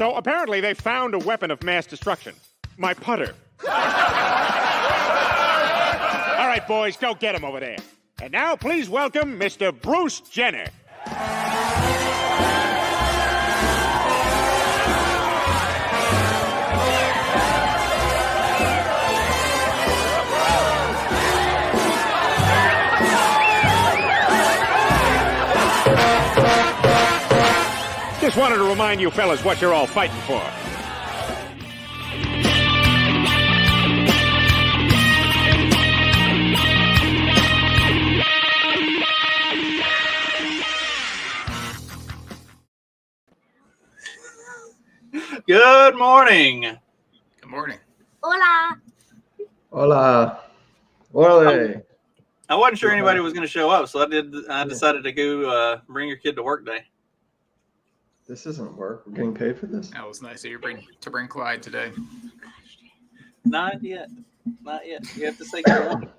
So apparently they found a weapon of mass destruction. My putter. All right, boys, go get him over there. And now please welcome Mr. Bruce Jenner. Just wanted to remind you fellas what you're all fighting for. Good morning. Good morning. Hola. Hola. Ole. I wasn't sure anybody was going to show up, so I decided to go bring your kid to work day. This isn't work. We're getting paid for this. That was nice of you to bring Clyde today. Not yet. Not yet. You have to say good morning.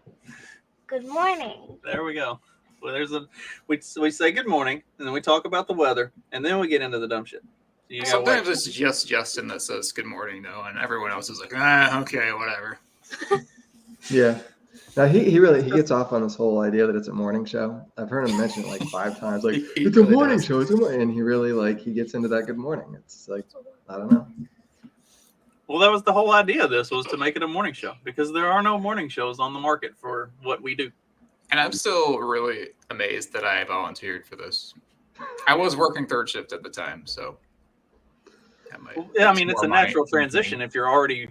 Good morning. There we go. Well, we say good morning, and then we talk about the weather, and then we get into the dumb shit. So sometimes it's just Justin that says good morning, though, and everyone else is like, okay, whatever. Yeah. Now he really gets off on this whole idea that it's a morning show. I've heard him mention it like 5 times. Like it's really a morning show. It's a morning, and he really he gets into that good morning. It's like I don't know. Well, that was the whole idea of this, was to make it a morning show, because there are no morning shows on the market for what we do. And I'm still really amazed that I volunteered for this. I was working third shift at the time, so. Yeah, I mean, it's a natural transition. If you're already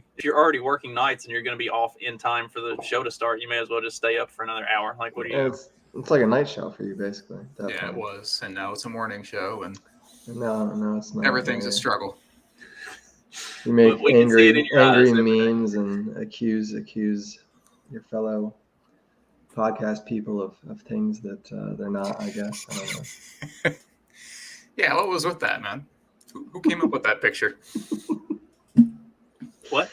working nights and you're going to be off in time for the show to start, you may as well just stay up for another hour. Like, what do you? It's like a night show for you, basically. Yeah, it was, and now it's a morning show, and no, it's not. Everything's a struggle. You make angry memes and accuse your fellow podcast people of things that they're not. I guess I don't know. Yeah, what was with that, man? Who came up with that picture? What?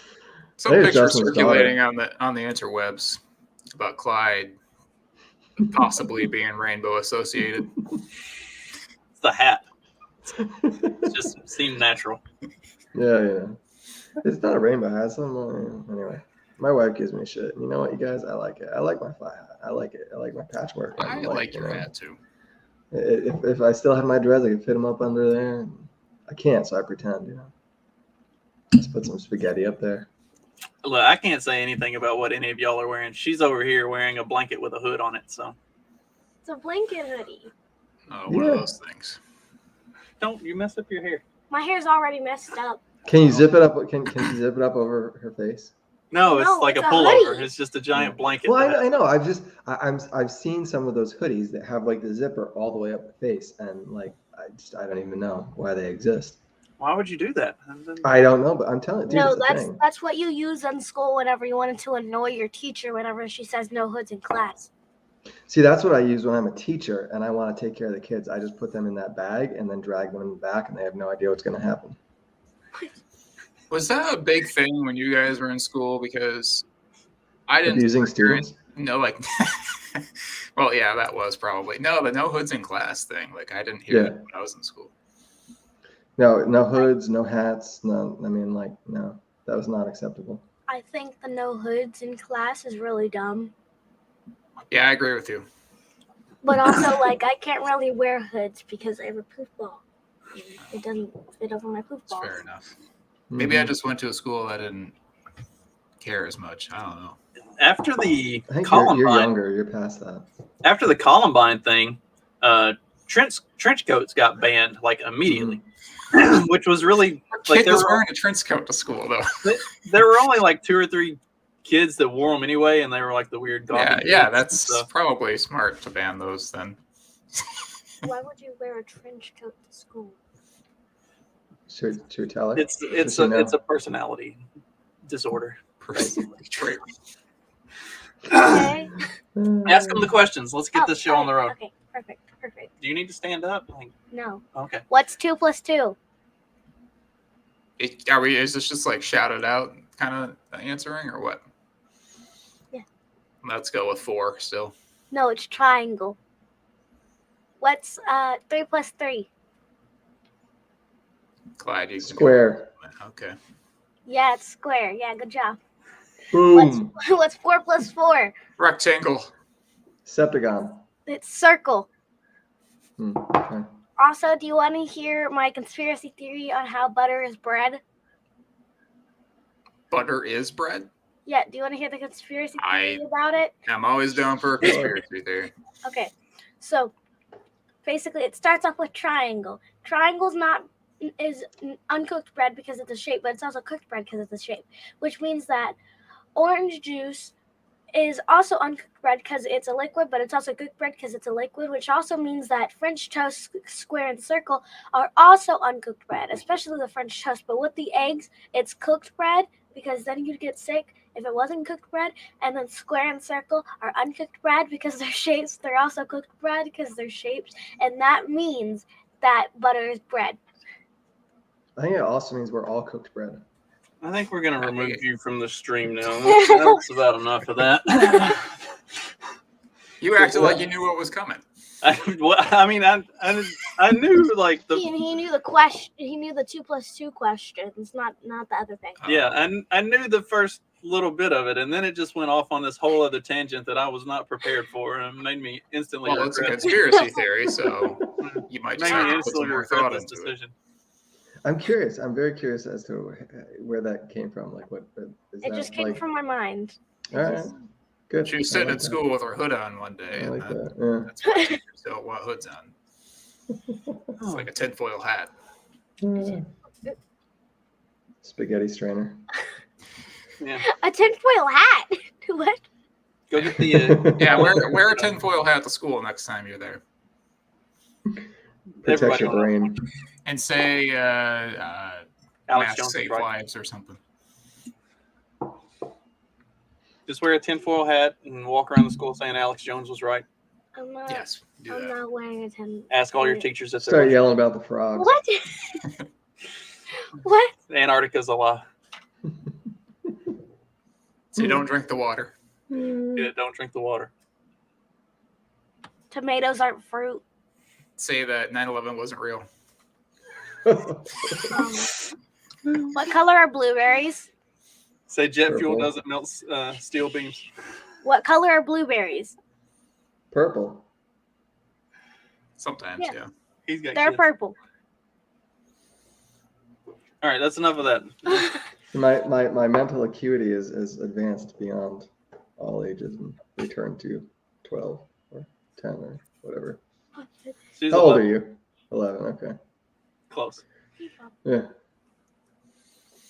Some picture circulating on the interwebs about Clyde possibly being rainbow associated. It's the hat. It just seemed natural. Yeah. It's not a rainbow hat. Anyway, my wife gives me shit. You know what, you guys? I like it. I like my fly hat. I like it. I like my patchwork. I like your hat too. If I still had my dreads, I could fit them up under there. I can't, so I pretend, Just put some spaghetti up there. Look, I can't say anything about what any of y'all are wearing. She's over here wearing a blanket with a hood on it, so. It's a blanket hoodie. Oh, one of those things. Don't you mess up your hair. My hair's already messed up. Can you zip it up? Can you zip it up over her face? No, it's like a pullover. Hoodie. It's just a giant blanket. Well, I know. I've seen some of those hoodies that have like the zipper all the way up the face, and I don't even know why they exist. Why would you do that? I don't know, but I'm telling you. No, that's what you use in school whenever you wanted to annoy your teacher whenever she says no hoods in class. See, that's what I use when I'm a teacher and I want to take care of the kids. I just put them in that bag and then drag them in the back, and they have no idea what's going to happen. Was that a big thing when you guys were in school? Because I didn't. Abusing students? No, well, yeah, that was probably. No, the no hoods in class thing. I didn't hear that when I was in school. No hoods, no hats. No, that was not acceptable. I think the no hoods in class is really dumb. Yeah, I agree with you. But also, I can't really wear hoods because I have a poof ball. It doesn't fit over my poof ball. Fair enough. Maybe I just went to a school that didn't care as much. I don't know. After the I think Columbine, you're younger. You're past that. After the Columbine thing, trench coats got banned immediately, which was really kid was wearing a trench coat to school though. There were only 2 or 3 kids that wore them anyway, and they were the weird goth. Yeah, that's probably smart to ban those then. Why would you wear a trench coat to school? Should we tell her? It's a personality disorder. Personality trait. Okay. Ask them the questions. Let's get this show on the road. Okay, perfect. Do you need to stand up? No. Okay. What's 2 + 2? Is this just shouted out kind of answering or what? Yeah. Let's go with 4 still. No, it's triangle. What's 3 + 3? Clyde, you Square. Okay. Yeah, it's square. Yeah, good job. Boom. What's 4 plus 4? Rectangle. Septagon. It's circle. Okay. Also, do you want to hear my conspiracy theory on how butter is bread? Butter is bread? Yeah, do you want to hear the conspiracy theory about it? I'm always down for a conspiracy theory. Okay, so basically it starts off with triangle. Triangle's is uncooked bread because it's a shape, but it's also cooked bread because it's a shape, which means that orange juice is also uncooked bread because it's a liquid, but it's also cooked bread because it's a liquid, which also means that French toast, square, and circle are also uncooked bread, especially the French toast. But with the eggs, it's cooked bread because then you'd get sick if it wasn't cooked bread. And then square and circle are uncooked bread because they're shapes. They're also cooked bread because they're shapes. And that means that butter is bread. I think it also means we're all cooked bread. I think we're going to remove you from the stream now. That's about enough of that. You acted like you knew what was coming. I knew like the. He knew the question. He knew the 2 plus 2 questions, not the other thing. Yeah, and I knew the first little bit of it, and then it just went off on this whole other tangent that I was not prepared for, and it made me instantly. Well, it's a conspiracy theory, so you might just Maybe have to put some more thought into decision. I'm curious. I'm very curious as to where that came from. Like, what is It that, just came like, from my mind. All right, good. She was sitting at school with her hood on one day, I and like that. that's why teachers don't want hoods on. It's like a tinfoil hat. Yeah. Spaghetti strainer. Yeah. A tinfoil hat. What? Go get the. Yeah, wear a tinfoil hat to school next time you're there. Protect your brain. And say Alex Mass Jones Save right. Lives or something. Just wear a tinfoil hat and walk around the school saying Alex Jones was right. I'm not. Yes, do I'm that. not wearing a tin. Ask all your teachers if Start they're yelling about the frogs. What? What? Antarctica's a lie. So you don't drink the water. Yeah, don't drink the water. Tomatoes aren't fruit. Say that 9/11 wasn't real. What color are blueberries? Say jet fuel Purple. doesn't melt steel beams. What color are blueberries? Purple. Sometimes, Yeah. yeah. He's got They're kids. purple. All right, that's enough of that. My mental acuity is advanced beyond all ages and returned to 12 or 10 or whatever. She's How old are 11. you? 11. Okay. Close. Yeah.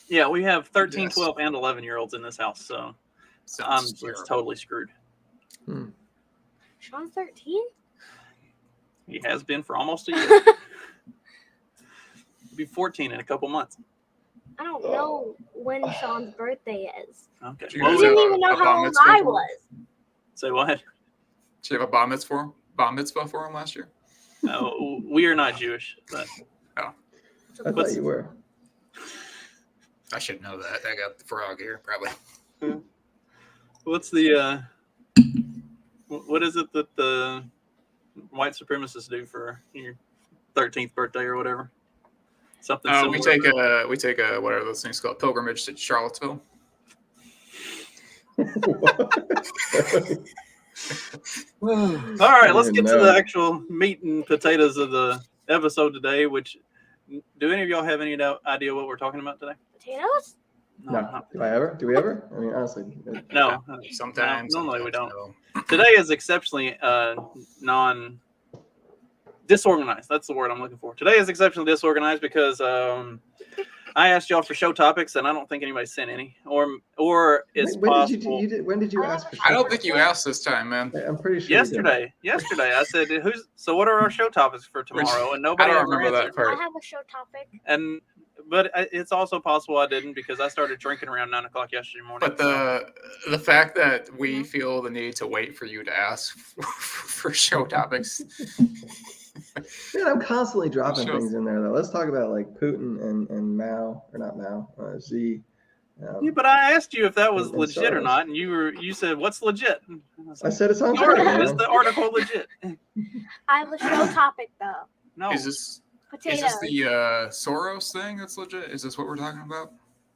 Yeah, we have 13, Yes. 12, and 11-year-olds in this house, so I'm Sounds just terrible. totally screwed. Sean's 13? He has been for almost a year. He'll be 14 in a couple months. I don't know when Sean's birthday is. Okay. Do you Well, guys You have didn't a- even know a how bar old mitzvah I for him? was. say what? Did you have a bar mitzvah for him last year? No, we are not Jewish, but I thought you were. I should know that. I got the frog here, probably. what's the what is it that the white supremacists do for your 13th birthday or whatever? Something similar. We take a what are those things called? Pilgrimage to Charlottesville. All right, let's get to No. the actual meat and potatoes of the episode today. Which, do any of y'all have any idea what we're talking about today? Potatoes? No. Do I ever? Do we ever? I mean, honestly. No. Sometimes. Normally we sometimes don't. no. Today is exceptionally disorganized. That's the word I'm looking for. Today is exceptionally disorganized because I asked y'all for show topics, and I don't think anybody sent any. Or it's possible. When did you ask for? I don't think you asked this time, man. I'm pretty sure. Yesterday, I said, So what are our show topics for tomorrow? And nobody I don't ever remember that answered. I part. have a show topic. But it's also possible I didn't because I started drinking around 9 o'clock yesterday morning. But the fact that we feel the need to wait for you to ask for show topics. Man, I'm constantly dropping Shows. things in there though. Let's talk about like Putin and Mao, or not Mao, Xi. Yeah, but I asked you if that was and legit or Soros. not, and you said, "What's legit?" And I was I like, said it's on Twitter, "Is man. the article legit?" I have a show topic though. No. Is this Potatoes. Is this the Soros thing that's legit? Is this what we're talking about?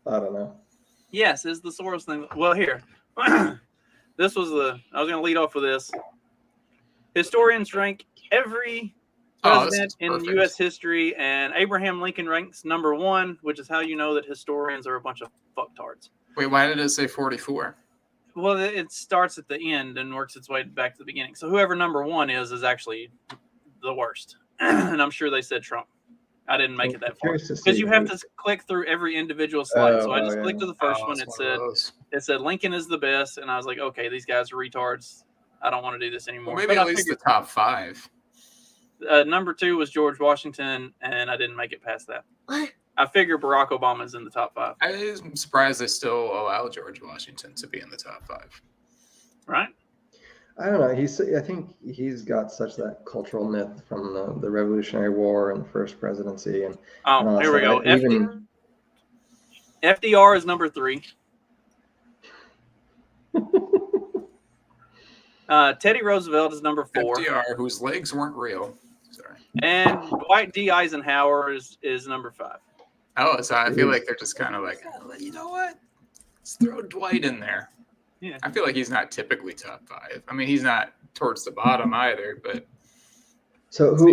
I don't know. Yes, is the Soros thing. Well, here. This was I was going to lead off with this. Historians rank every president in U.S. history, and Abraham Lincoln ranks number 1, which is how you know that historians are a bunch of fucktards. Wait, why did it say 44? Well, it starts at the end and works its way back to the beginning. So whoever number 1 is actually the worst. And I'm sure they said Trump. I didn't make it that far because you have to click through every individual slide. So I just clicked to the first one. It said Lincoln is the best, and I was like, okay, these guys are retards. I don't want to do this anymore. Well, maybe at least the top 5. Number 2 was George Washington, and I didn't make it past that. I figure Barack Obama's in the top 5. I'm surprised they still allow George Washington to be in the top 5. Right? I don't know. I think he's got such that cultural myth from the Revolutionary War and the first presidency. And here we go. FDR is number 3. Teddy Roosevelt is number 4. FDR, whose legs weren't real. Sorry. And Dwight D. Eisenhower is number 5. Oh, so I feel like they're just kind of like, oh, you know what? Let's throw Dwight in there. Yeah. I feel like he's not typically top 5. I mean, he's not towards the bottom either, but. So who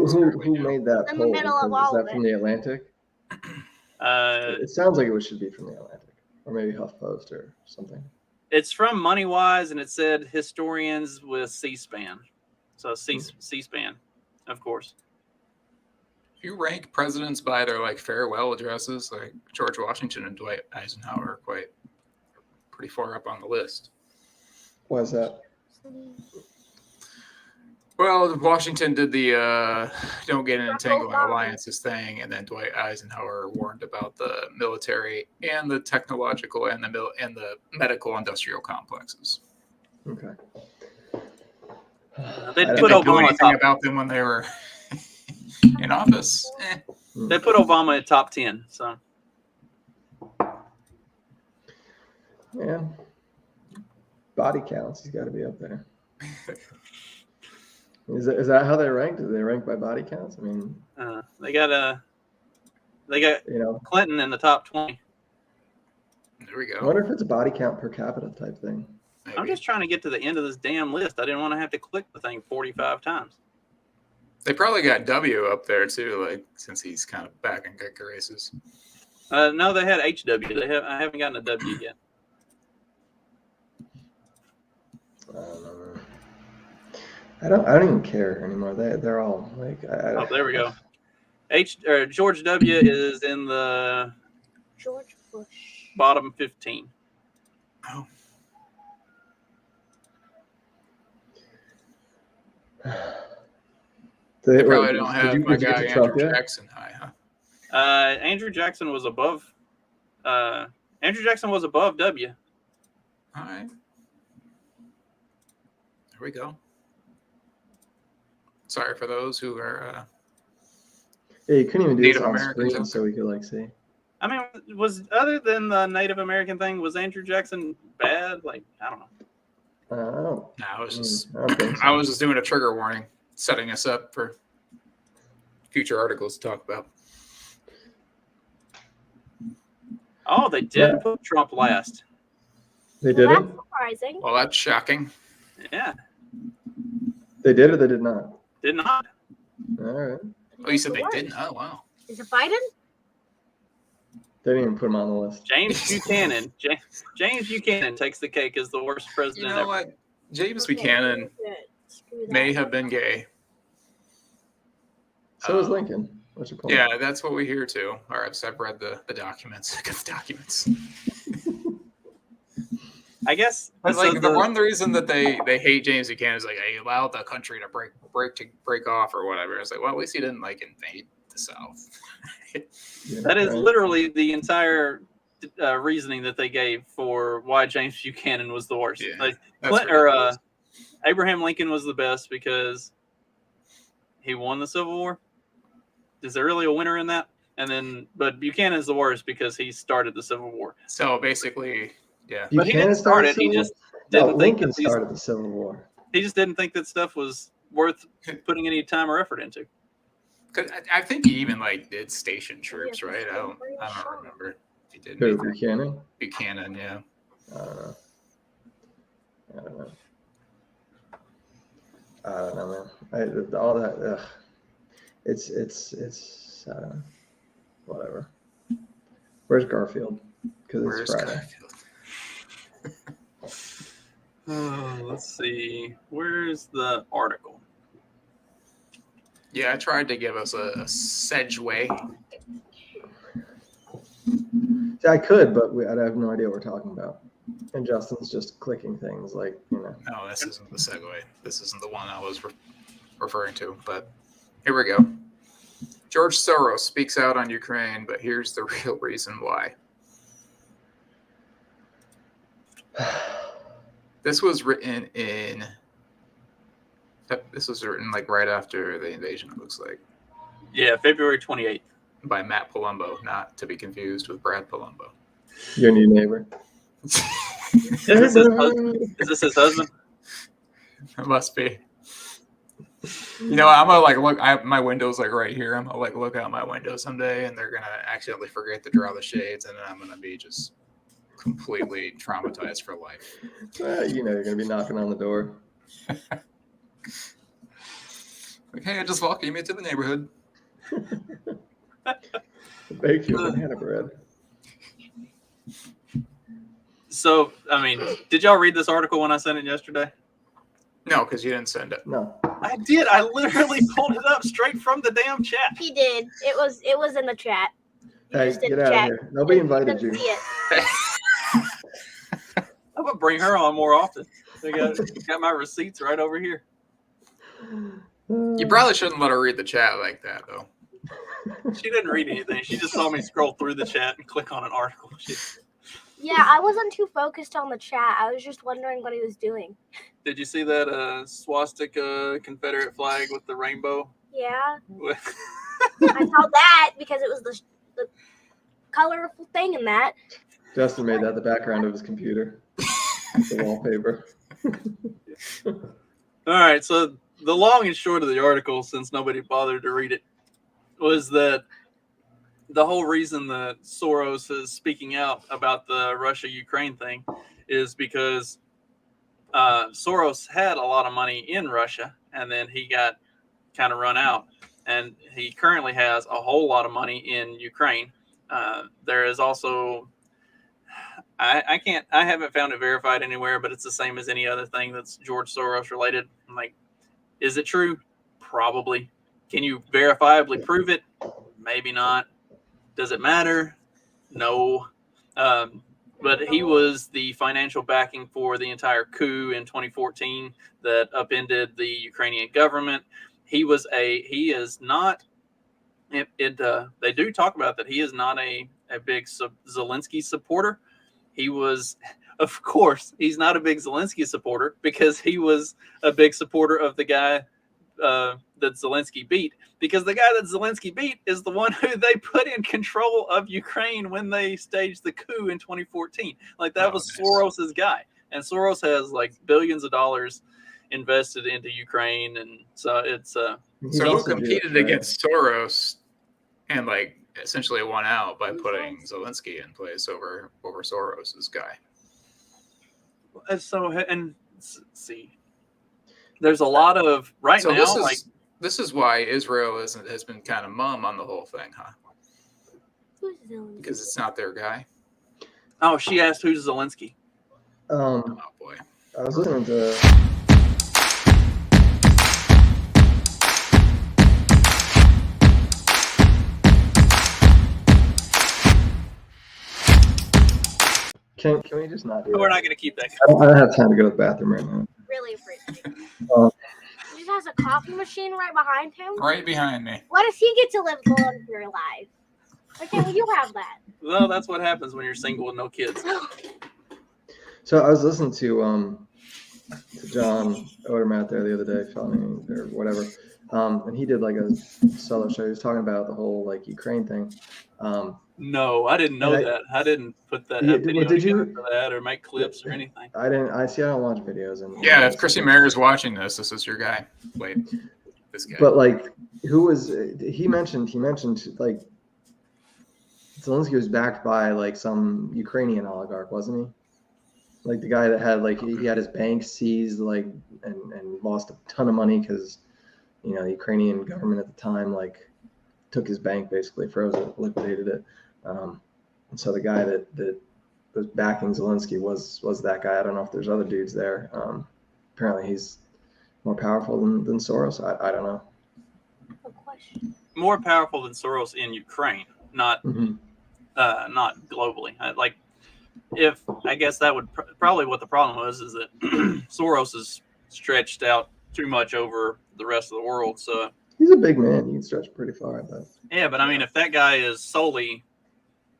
made that In poll? the middle of Is all that of from the Atlantic? It sounds like it should be from the Atlantic, or maybe HuffPost or something. It's from MoneyWise, and it said historians with C-SPAN. So C-SPAN, of course. If you rank presidents by their like farewell addresses, like George Washington and Dwight Eisenhower are pretty far up on the list. Why is that? Well, Washington did the don't get in entangling alliances thing, and then Dwight Eisenhower warned about the military and the technological and the medical industrial complexes. Okay. They Did put they do Obama anything about them when they were in office? They put Obama at top 10. So Yeah. Body counts. He's got to be up there. Is that how they ranked? Do they rank by body counts? I mean, they got Clinton in the top 20. There we go. I wonder if it's a body count per capita type thing. Maybe. I'm just trying to get to the end of this damn list. I didn't want to have to click the thing 45 times. They probably got W up there too, like since he's kind of back in good graces. No, they had HW. I haven't gotten a W yet. I don't even care anymore. They're all like. Oh, there we go. George W is in the George Bush. bottom 15. Oh. They probably don't have my guy Andrew Jackson high, huh? Andrew Jackson was above. Andrew Jackson was above W. All right. There we go. Sorry for those who are. Yeah, you couldn't even do Native this on Americans screen so we could see. I mean, was other than the Native American thing, was Andrew Jackson bad? Like, I don't know. No, I was just so. I was just doing a trigger warning, setting us up for future articles to talk about. Oh, they did put Trump last. They did That's it? surprising. Well, that's shocking. Yeah. They did or they did not? Did not. All right. Oh, you said they didn't? Oh, wow. Is it Biden? They didn't even put him on the list. James Buchanan. James Buchanan takes the cake as the worst president You know ever. what? James Buchanan may have been gay. So is Lincoln. What's your point? Yeah, that's what we hear too. Or I've read the documents. The documents. I guess. But like the one reason that they hate James Buchanan is like he allowed the country to break off or whatever. It's like, well, at least he didn't like invade the South. That is literally the entire reasoning that they gave for why James Buchanan was the worst. Yeah, like Abraham Lincoln was the best because he won the Civil War. Is there really a winner in that? But Buchanan's the worst because he started the Civil War. So basically, yeah. But he didn't start it. He just didn't think Lincoln started the Civil War. He just didn't think that stuff was worth putting any time or effort into. 'Cause I think he even like did station troops, right? I don't remember if he did. Who, Buchanan? Buchanan, yeah. I don't know, man. All that. It's whatever. Where's Garfield? Because it's Friday. Let's see. Where's the article? Yeah, I tried to give us a segue. See, I could, but I have no idea what we're talking about. And Justin's just clicking things like, No, this isn't the segue. This isn't the one I was referring to, but here we go. George Soros speaks out on Ukraine, but here's the real reason why. This was written like right after the invasion, it looks like. Yeah, February 28th. By Matt Palumbo, not to be confused with Brad Palumbo. Your new neighbor. Is this his husband? It must be. I'm gonna look. My window's like right here. I'm gonna look out my window someday, and they're gonna accidentally forget to draw the shades, and then I'm gonna be just completely traumatized for life. You're gonna be knocking on the door. Hey, I just welcome you to the neighborhood. Bake your banana bread. So, did y'all read this article when I sent it yesterday? No, because you didn't send it. No. I did. I literally pulled it up straight from the damn chat. He did. It was in the chat. Hey, get out of here. Nobody invited you. I'm gonna bring her on more often. I got my receipts right over here. You probably shouldn't let her read the chat like that, though. She didn't read anything. She just saw me scroll through the chat and click on an article. Yeah, I wasn't too focused on the chat. I was just wondering what he was doing. Did you see that swastika Confederate flag with the rainbow? Yeah. I saw that because it was the colorful thing in that. Justin made that the background of his computer. The wallpaper. All right, so the long and short of the article, since nobody bothered to read it, was that the whole reason that Soros is speaking out about the Russia-Ukraine thing is because Soros had a lot of money in Russia, and then he got kind of run out. And he currently has a whole lot of money in Ukraine. There is also, I haven't found it verified anywhere, but it's the same as any other thing that's George Soros related. I'm like, is it true? Probably. Can you verifiably prove it? Maybe not. Does it matter? No. But he was the financial backing for the entire coup in 2014 that upended the Ukrainian government. He is not, they do talk about that. He is not a big Zelensky supporter. He was, of course, he's not a big Zelensky supporter because he was a big supporter of the guy that Zelensky beat, because the guy that Zelensky beat is the one who they put in control of Ukraine when they staged the coup in 2014. Like that was nice. Soros's guy, and Soros has like billions of dollars invested into Ukraine, and so it's so who competed against Soros and like essentially won out by putting Zelensky in place over Soros's guy. So and see. There's a lot of now. This is why Israel has been kind of mum on the whole thing, huh? Who's Zelensky? Because it's not their guy. Oh, she asked who's Zelensky. Oh boy, I was listening to. Can we just not do that? We're not going to keep that. I don't have time to go to the bathroom right now. Really appreciate it. He just has a coffee machine right behind him. Right behind me. Why does he get to live the longer life? Why can't you have that? Well, that's what happens when you're single with no kids. So I was listening to John Odermatt there the other day, filming or whatever, and he did like a solo show. He was talking about the whole like Ukraine thing. No, I didn't know that. I didn't put that video together for that or make clips or anything. I didn't. I don't watch videos. And yeah, if Chrissy Mayer is watching this is your guy. Wait, this guy. But like Who was he mentioned like Zelensky was backed by like some Ukrainian oligarch, wasn't he? Like the guy that had like he had his bank seized like and lost a ton of money because the Ukrainian government at the time like took his bank, basically froze it, liquidated it. And so the guy that was backing Zelensky was that guy. I don't know if there's other dudes there. Apparently he's more powerful than Soros. I don't know. More powerful than Soros in Ukraine, not not globally. I guess that would probably what the problem was is that Soros is stretched out too much over the rest of the world. So he's a big man. You can stretch pretty far, I bet. Yeah, but I mean, if that guy is solely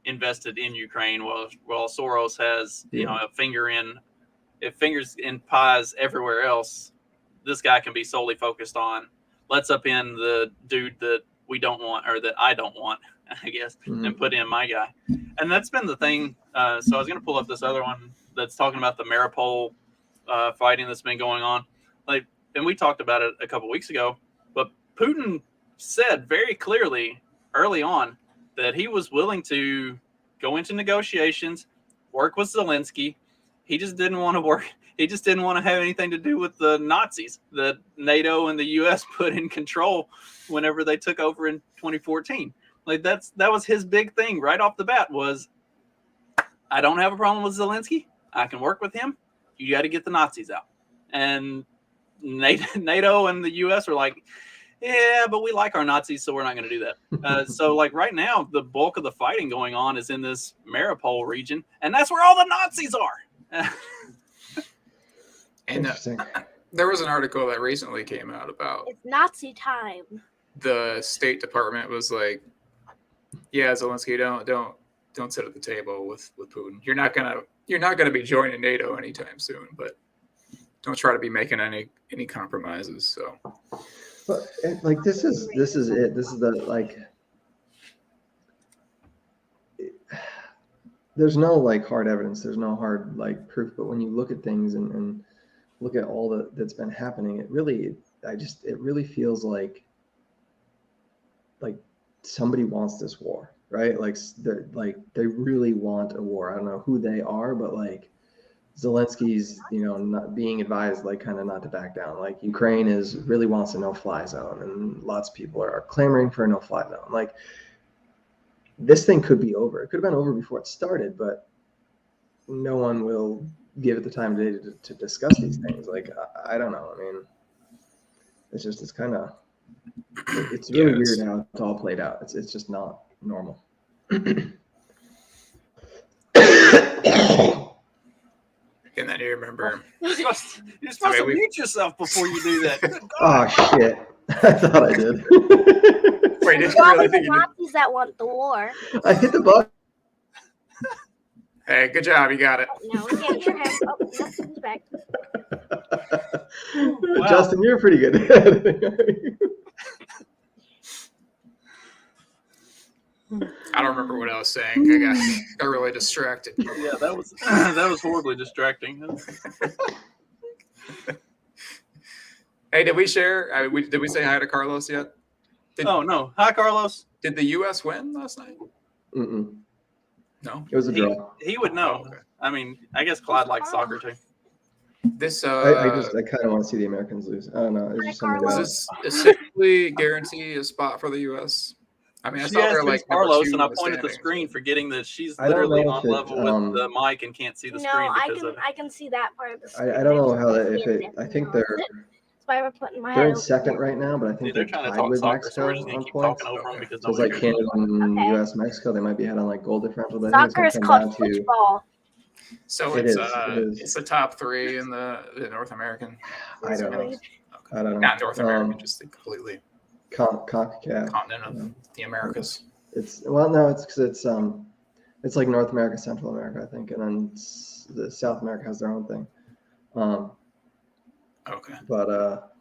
invested in Ukraine, while Soros has a fingers in pies everywhere else, this guy can be solely focused on let's upend the dude that we don't want or that I don't want, I guess, and put in my guy. And that's been the thing. So I was going to pull up this other one that's talking about the Mariupol fighting that's been going on. And we talked about it a couple weeks ago, but Putin said very clearly early on that he was willing to go into negotiations, work with Zelensky. He just didn't want to work. He just didn't want to have anything to do with the Nazis that NATO and the U.S. put in control whenever they took over in 2014. That was his big thing right off the bat was, I don't have a problem with Zelensky. I can work with him. You got to get the Nazis out. And NATO and the U.S. are like, yeah, but we like our Nazis, so we're not going to do that. So right now, the bulk of the fighting going on is in this Mariupol region, and that's where all the Nazis are. And there was an article that recently came out about it's Nazi time. The State Department was like, "Yeah, Zelensky, don't sit at the table with Putin. You're not gonna be joining NATO anytime soon, but don't try to be making any compromises." So, but this is it. This is the there's no hard evidence. There's no hard proof. But when you look at things and look at all that's been happening, it really feels like somebody wants this war, right? They really want a war. I don't know who they are, but Zelensky's, not being advised, kind of not to back down. Ukraine really wants a no-fly zone, and lots of people are clamoring for a no-fly zone. This thing could be over. It could have been over before it started, but no one will give it the time of day to discuss these things. I don't know. I mean, it's really weird how it's all played out. It's just not normal. And then you remember. You're supposed to mute yourself before you do that. Oh, shit. I thought I did. Wait, did you really think the Nazis that want the war? I hit the button. Hey, good job. You got it. No, we can't hear him. Oh, let's respect. Wow. Justin, you're pretty good. I don't remember what I was saying. I got really distracted. Yeah, that was horribly distracting. Hey, did we share? Did we say hi to Carlos yet? No. Hi, Carlos. Did the U.S. win last night? Mm-mm. No. It was a draw. He would know. Oh, okay. I mean, I guess Clyde likes soccer too. This I kind of want to see the Americans lose. I don't know. It's just does this essentially guarantee a spot for the U.S.? I mean, I saw her Carlos, and I pointed at the screen, forgetting that she's literally on level with the mic and can't see the screen. No, I can see that part of the screen. I don't know how I think they're. That's why we're putting my they're in second right now, but I think they're trying to talk with soccer, Mexico so we're just going to keep talking over them because so it's like Canada and U.S. Mexico. They might be ahead on goal differential. Soccer is called football. So it's the top three in the North American. I don't know. I don't know. Not North American, just completely CONCACAF continent of the Americas. It's because it's like North America, Central America, I think, and then the South America has their own thing. Okay. But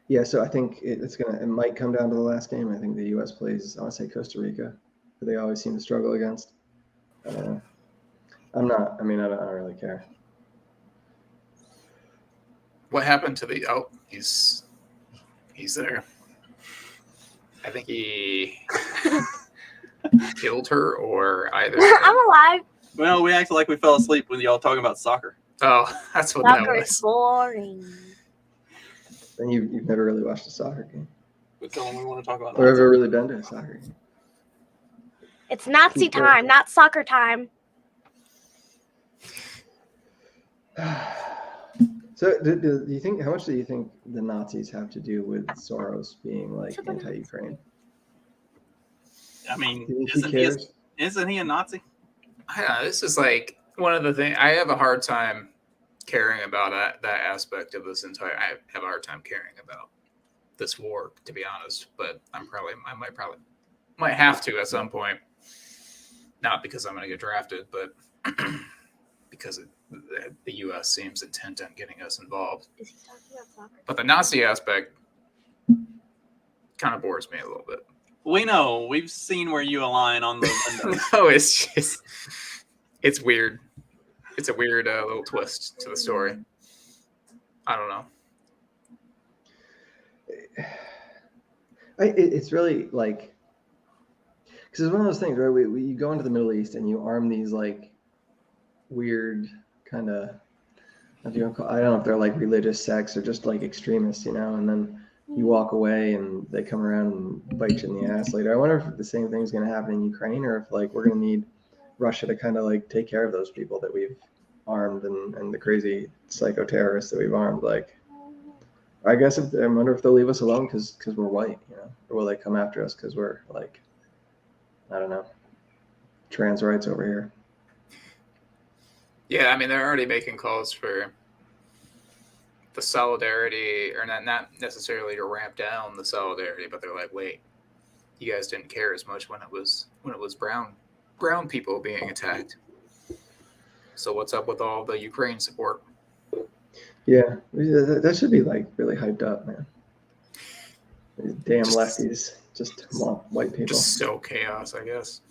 yeah, so I think it might come down to the last game. I think the U.S. plays, I want to say Costa Rica, who they always seem to struggle against. I don't really care. What happened to he's there. I think he killed her or either. I'm alive. Well, we acted like we fell asleep when y'all talking about soccer. Oh, that's what Soccer that is was. boring. Then you've never really watched a soccer game. But tell them we want to talk about Or ever really been to a soccer game. It's Nazi time, not soccer time. So, do you think? How much do you think the Nazis have to do with Soros being like anti-Ukraine? I mean, Do you think he cares? isn't he a Nazi? Yeah, this is like one of the things I have a hard time caring about that aspect of this entire. I have a hard time caring about this war, to be honest. But I might have to at some point. Not because I'm going to get drafted, but because the U.S. seems intent on getting us involved. Is he talking about soccer? But the Nazi aspect kind of bores me a little bit. We know. We've seen where you align on the windows. No, it's weird. It's a weird little twist to the story. I don't know. It's really like, because it's one of those things, right? You go into the Middle East and you arm these like weird kind of, I don't know if they're like religious sects or just like extremists, you know, and then you walk away and they come around and bite you in the ass later. I wonder if the same thing's going to happen in Ukraine, or if like we're going to need Russia to kind of like take care of those people that we've armed and the crazy psycho terrorists that we've armed. Like, I guess I wonder if they'll leave us alone because we're white, you know, or will they come after us because we're like, I don't know, trans rights over here. Yeah, I mean, they're already making calls for the solidarity, or not necessarily to ramp down the solidarity, but they're like, wait, you guys didn't care as much when it was brown people being attacked. So what's up with all the Ukraine support? Yeah, that should be like really hyped up, man. These damn lefties just want white people. Just so chaos, I guess.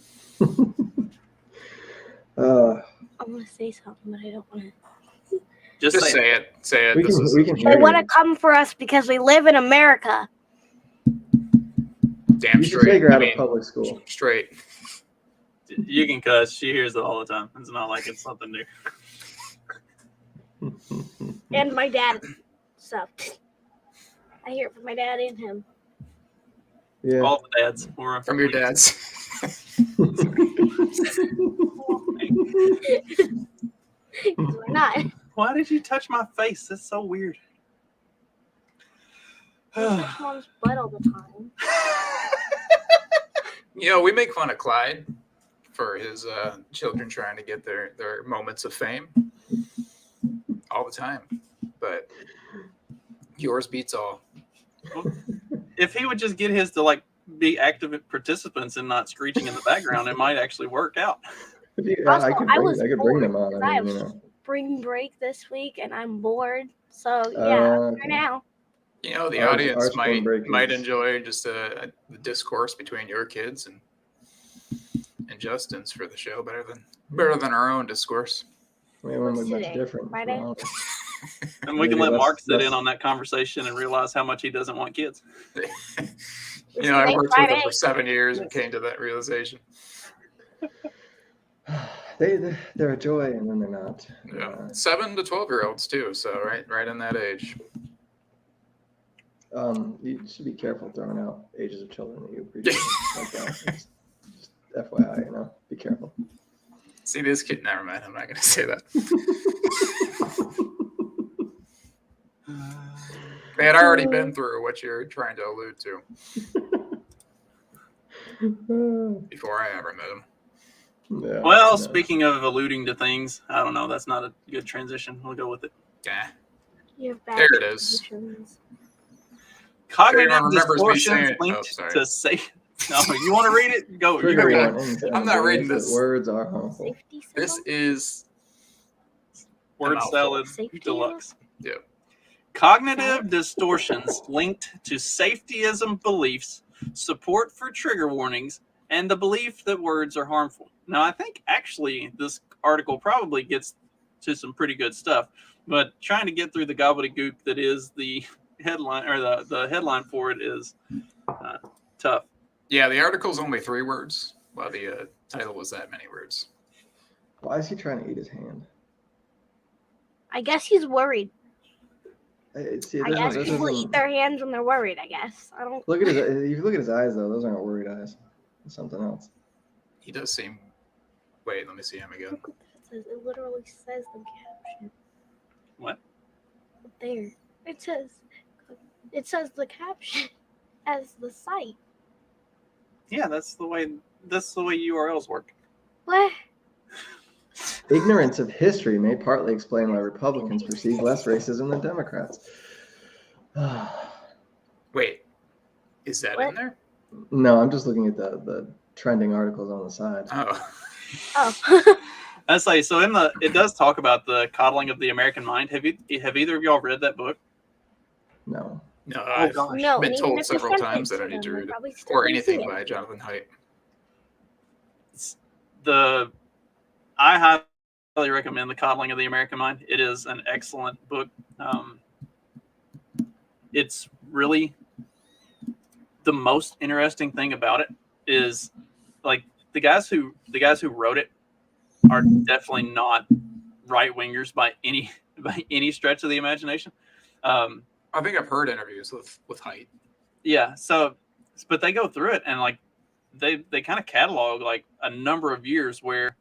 I want to say something, but I don't want to. Just say it. Say it. We can hear They you. want to come for us because we live in America. Damn You should straight. take her out I mean, of public school. Straight. You can cuss. She hears it all the time. It's not like it's something new. And my dad. So I hear it from my dad and him. Yeah. All the dads. From your dads. We're not. Why did you touch my face? That's so weird. I touch mom's butt all the time. You know, we make fun of Clyde for his children trying to get their moments of fame all the time. But yours beats all. If he would just get his to like be active participants and not screeching in the background, it might actually work out. Also, I could bring them on. I I mean, have you know. spring break this week and I'm bored. So yeah, Okay. for now. You know, the Our audience spring break might is- enjoy just the discourse between your kids and Justin's for the show better than our own discourse. We won't What's look much today? different. Friday? No. And we can Maybe let Mark sit less- in on that conversation and realize how much he doesn't want kids. You know, I worked with him for 7 years and came to that realization. They're a joy, and then they're not. Yeah, 7 to 12-year-olds too. So right in that age. You should be careful throwing out ages of children that you appreciate like that. Just FYI, you know, be careful. See this kid? Never mind. I'm not going to say that. They had already been through what you're trying to allude to before I ever met him. Yeah, Well, no. speaking of alluding to things, I don't know. That's not a good transition. We'll go with it. Yeah. You have bad There it is. conditions. Cognitive Everyone remembers me distortions saying- linked sorry. to safe. No, you want to read it? Go. You Trigger read it. warning. I'm not reading this. Words are harmful. Safety This symbol? is Word mouthful. salad Safety deluxe. Yep. Cognitive distortions linked to safetyism beliefs, support for trigger warnings, and the belief that words are harmful. Now, I think actually this article probably gets to some pretty good stuff, but trying to get through the gobbledygook that is the headline, or the headline for it is tough. Yeah, the article's only 3 words, while the title was that many words. Why is he trying to eat his hand? I guess he's worried. See, I guess people eat their hands when they're worried. I guess I don't. Look at his. If you look at his eyes, though, those aren't worried eyes. It's something else. He does seem. Wait, let me see him again. Look what that says. It literally says the caption. What? There. It says the caption as the site. Yeah, that's the way URLs work. What? Ignorance of history may partly explain why Republicans perceive less racism than Democrats. Wait, is that in there? No, I'm just looking at the trending articles on the side. Oh. I say so. It does talk about the coddling of the American mind. Have either of y'all read that book? No. No, Oh, I've gosh. No, been and told even if several you sent times it that I to need to them, read they probably it, still or didn't see anything it. by Jonathan Haidt. I highly recommend The Coddling of the American Mind. It is an excellent book. It's really the most interesting thing about it is like the guys who wrote it are definitely not right wingers by any stretch of the imagination. I think I've heard interviews with Haidt. Yeah, so but they go through it and like they kind of catalog like a number of years where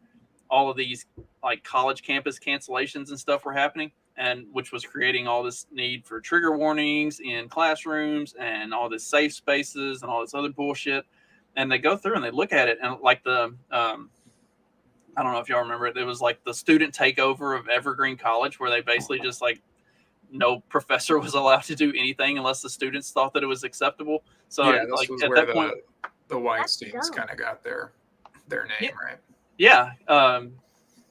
all of these like college campus cancellations and stuff were happening, and which was creating all this need for trigger warnings in classrooms and all this safe spaces and all this other bullshit. And they go through and they look at it and like the I don't know if y'all remember it. It was like the student takeover of Evergreen College, where they basically just like no professor was allowed to do anything unless the students thought that it was acceptable. So Yeah, this like was at where that point, the Weinsteins dumb. kind of got their name, right? yeah,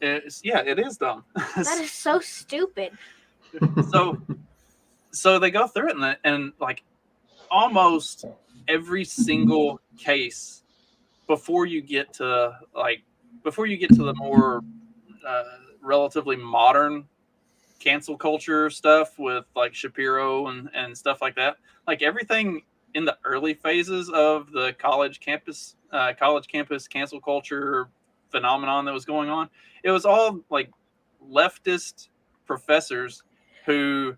it is dumb. That is so stupid. So they go through it and like almost every single case before you get to the more relatively modern cancel culture stuff with like Shapiro and stuff like that, like everything in the early phases of the college campus cancel culture phenomenon that was going on, it was all like leftist professors who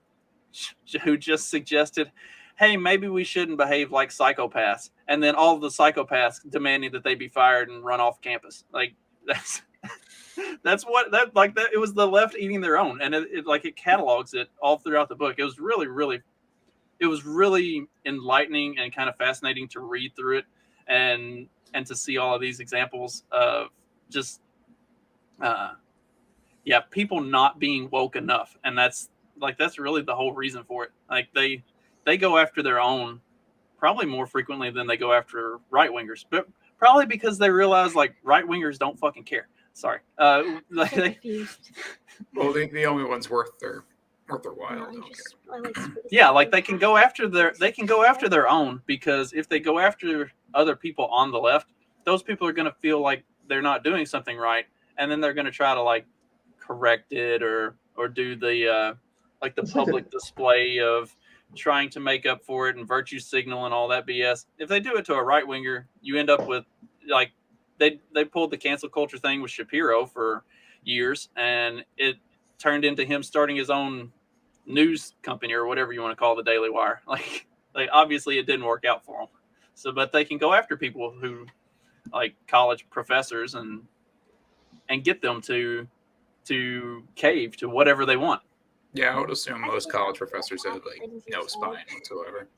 just suggested, hey, maybe we shouldn't behave like psychopaths, and then all of the psychopaths demanding that they be fired and run off campus. Like that's what it was the left eating their own, and it catalogs it all throughout the book. It was really enlightening and kind of fascinating to read through it and to see all of these examples of just people not being woke enough. And that's really the whole reason for it. Like they go after their own probably more frequently than they go after right wingers, but probably because they realize like right wingers don't fucking care. Sorry. I'm confused. Well, the only ones worth their while. Yeah, like they can go after their own, because if they go after other people on the left, those people are going to feel like they're not doing something right, and then they're going to try to like correct it or do the like the public display of trying to make up for it and virtue signal and all that BS. If they do it to a right winger, you end up with like they pulled the cancel culture thing with Shapiro for years, and it turned into him starting his own news company or whatever you want to call the Daily Wire. Like obviously it didn't work out for them. So, but they can go after people who like college professors and get them to cave to whatever they want. Yeah, I would assume most college professors have like no spine whatsoever.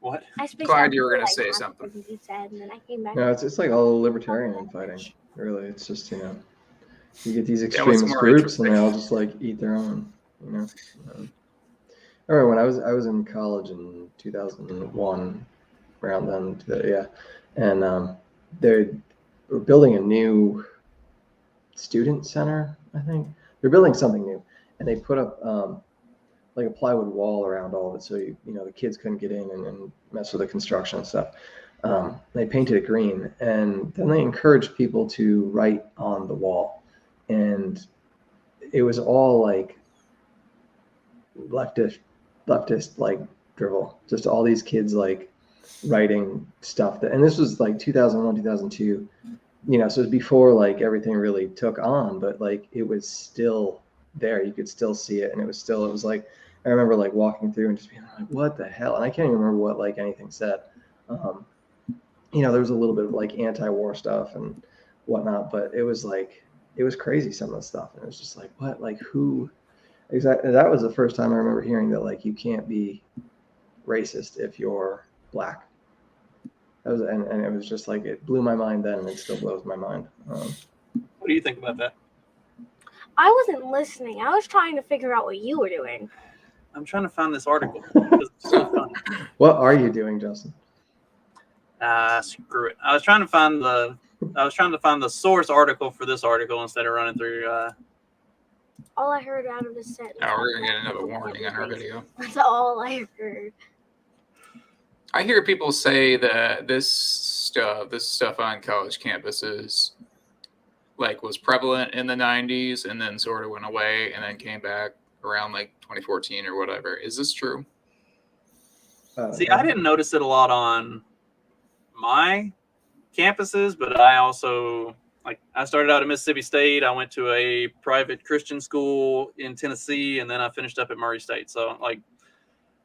What? Glad you were going to say something. You said, and then I came back. No, it's like all libertarian fighting. Really, it's just you get these extremist groups and they all just like eat their own. I remember when I was in college in 2001, around then, and they were building a new student center. I think they're building something new, and they put up like a plywood wall around all of it, so the kids couldn't get in and mess with the construction and stuff. They painted it green, and then they encouraged people to write on the wall, and it was all like leftist like drivel. Just all these kids like writing stuff and this was like 2001, 2002, you know, so it was before like everything really took on, but like it was still there. You could still see it. And it was like, I remember like walking through and just being like, what the hell? And I can't even remember what like anything said. You know, there was a little bit of like anti-war stuff and whatnot, but it was like, it was crazy, some of the stuff. And it was just like, what, like who exactly? That was the first time I remember hearing that like you can't be racist if you're black. That was, and it was just like, it blew my mind then, and it still blows my mind. What do you think about that? I wasn't listening. I was trying to figure out what you were doing. I'm trying to find this article because it's so funny. What are you doing, Justin? Screw it. I was trying to find the source article for this article instead of running through. All I heard out of this sentence. Now we're gonna get another warning on our video. That's all I heard. I hear people say that this stuff on college campuses, like, was prevalent in the 90s and then sort of went away and then came back around like 2014 or whatever. Is this true? See, I didn't notice it a lot on my campuses, but I also, like, I started out at Mississippi State. I went to a private Christian school in Tennessee, and then I finished up at Murray State. So, like,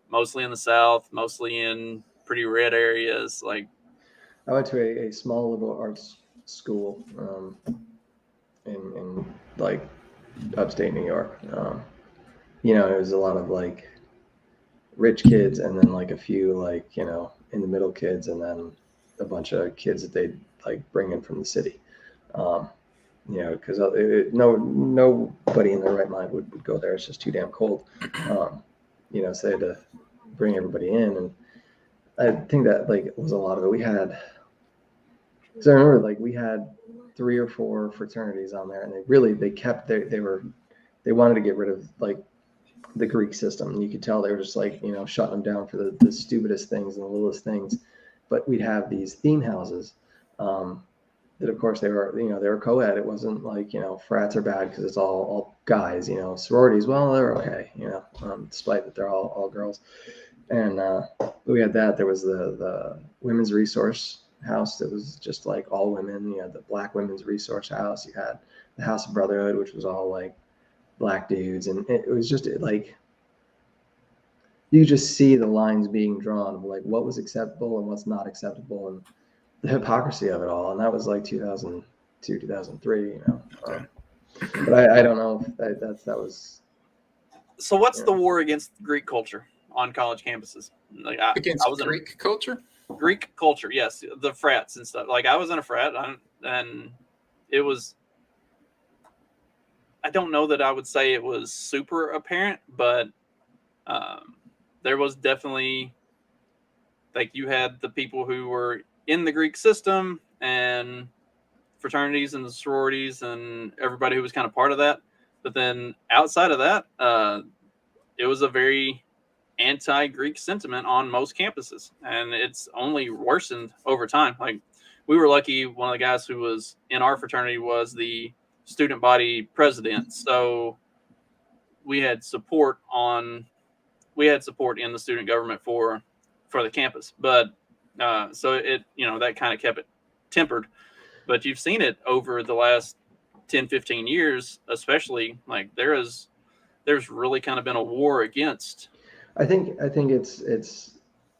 mostly in the South, mostly in pretty red areas. Like, I went to a small liberal arts school in like upstate New York. You know, it was a lot of like rich kids, and then like a few like, you know, in the middle kids, and then a bunch of kids that they'd like bring in from the city. You know, because nobody in their right mind would go there. It's just too damn cold. You know, so they had to bring everybody in, and I think that like it was a lot of it. We had, because I remember like we had 3 or 4 fraternities on there, and they wanted to get rid of like the Greek system. And you could tell they were just like, you know, shutting them down for the stupidest things and the littlest things. But we'd have these theme houses that, of course, they were co-ed. It wasn't like, you know, frats are bad because it's all guys. You know, sororities, well, they're okay. You know, despite that they're all girls. And we had that. There was the women's resource house that was just like all women. You had the Black Women's Resource House. You had the House of Brotherhood, which was all like Black dudes, and it was just like you just see the lines being drawn of like what was acceptable and what's not acceptable, and the hypocrisy of it all. And that was like 2002, 2003. You know, but I don't know if that was. So what's the war against Greek culture on college campuses? Like Against Greek culture? Greek culture, yes, the frats and stuff. Like I was in a frat, and it was. I don't know that I would say it was super apparent, but there was definitely, like, you had the people who were in the Greek system and fraternities and the sororities and everybody who was kind of part of that. But then outside of that, it was a very anti-Greek sentiment on most campuses, and it's only worsened over time. Like, we were lucky. One of the guys who was in our fraternity was the student body president, so we had support in the student government for the campus. But so it, you know, that kind of kept it tempered. But you've seen it over the last 10-15 years, especially. Like there's really kind of been a war against. I think it's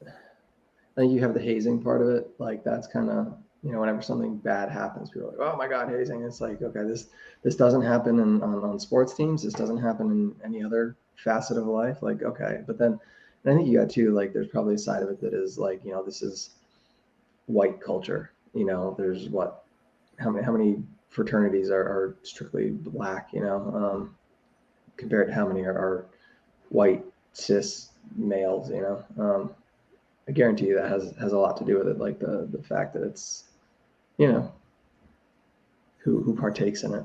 I think you have the hazing part of it. Like that's kind of, you know, whenever something bad happens, people are like, oh my God, hazing. It's like, okay, this doesn't happen on sports teams. This doesn't happen in any other facet of life. Like, okay. But then, and I think you got too, like, there's probably a side of it that is like, you know, this is white culture. You know, there's how many fraternities are strictly Black, you know, compared to how many are white cis males, you know. I guarantee you that has a lot to do with it, like the fact that it's, you know, who partakes in it.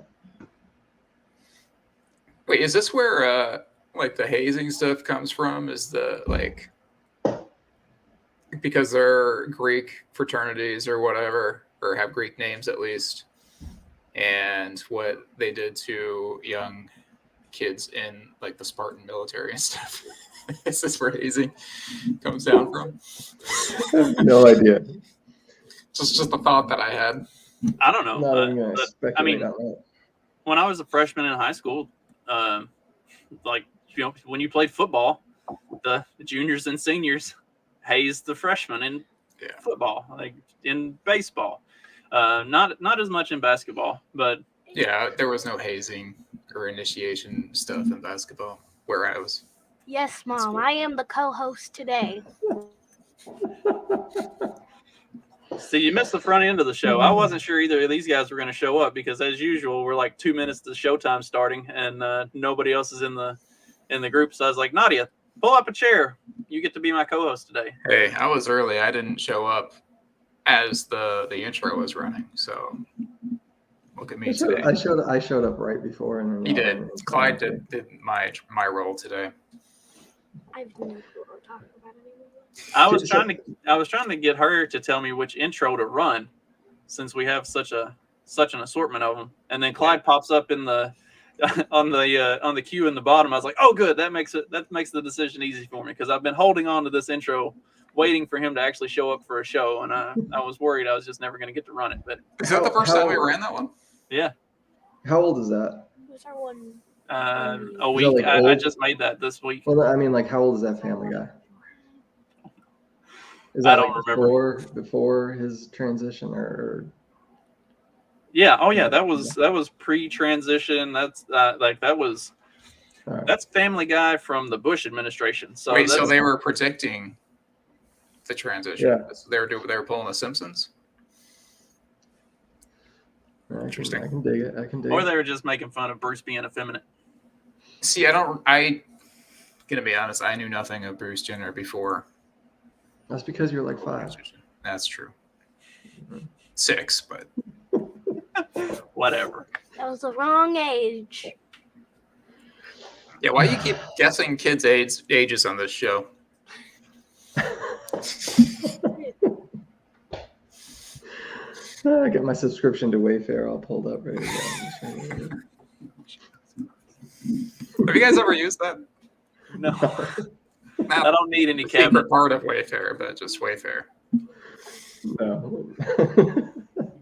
Wait, is this where like the hazing stuff comes from? Is the like because they're Greek fraternities or whatever, or have Greek names at least, and what they did to young kids in like the Spartan military and stuff? Is this where hazing comes down from? No idea. Just a thought that I had. I don't know. Not even gonna speculate on that. When I was a freshman in high school, like when you played football, the juniors and seniors hazed the freshmen in football, like in baseball. Not as much in basketball, but yeah, there was no hazing or initiation stuff in basketball where I was. Yes, Mom, I am the co-host today. See, you missed the front end of the show. I wasn't sure either of these guys were going to show up because, as usual, we're like 2 minutes to showtime starting, and nobody else is in the group. So I was like, Nadia, pull up a chair. You get to be my co-host today. Hey, I was early. I didn't show up as the intro was running. So look at me today. I showed up right before, and he did. Clyde did my role today. I've no clue what I'm talking about anymore. I was trying to get her to tell me which intro to run, since we have such an assortment of them. And then Clyde pops up in the on the queue in the bottom. I was like, oh, good, that makes the decision easy for me because I've been holding on to this intro, waiting for him to actually show up for a show, and I was worried I was just never going to get to run it. But is that the first time we ran that one? Yeah. How old is that? Who's our one? A week. Like I just made that this week. Well, I mean, like, how old is that Family Guy? Is that I don't remember. Before his transition or? Yeah. Oh yeah. That was pre-transition. That's that's Family Guy from the Bush administration. So wait, so they were predicting the transition. Yeah. So they were pulling the Simpsons. Interesting. I can dig it. Or they were just making fun of Bruce being effeminate. See, gonna be honest, I knew nothing of Bruce Jenner before. That's because you're like 5. That's true. 6, but whatever. That was the wrong age. Yeah, why do you keep guessing kids' ages on this show? I got my subscription to Wayfair all pulled up ready to go. Have you guys ever used that? No. I don't need any cabinet part of Wayfair, but just Wayfair. No.